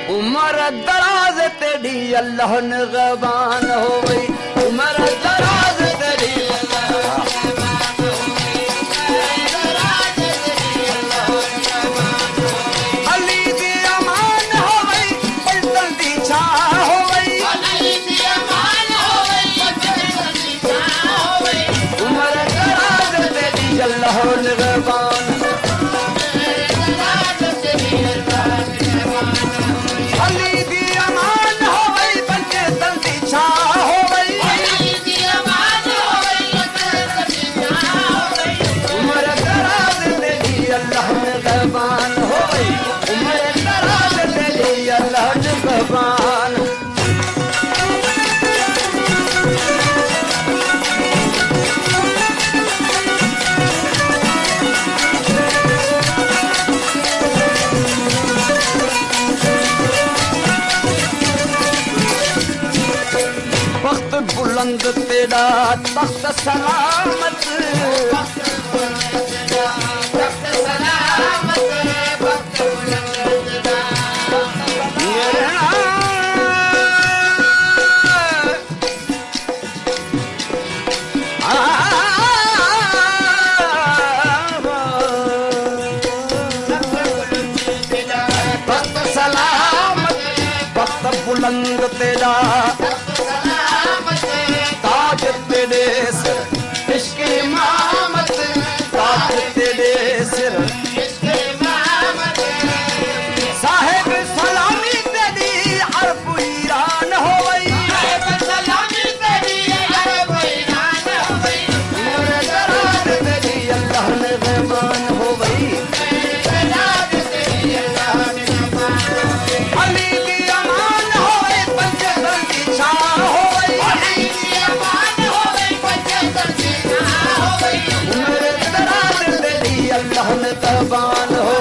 उमर दराज तेरी अल्लाह निगहबान हो गई, उमर दराज तेरी अली दी अमान हो गई, पलटन दी छां हो गई, उमर दराज तेरी अल्लाह निगहबान, अली दी अमान हो गई, पलटन दी छां हो गई, उमर दराज तेरी अल्लाह निगहबान हो गई, उमर दराज तेरी अल्लाह निगहबान। वक्त बुलंद तेरा तख्त सलामत, तख्त सलामत, वक्त बुलंद तेरा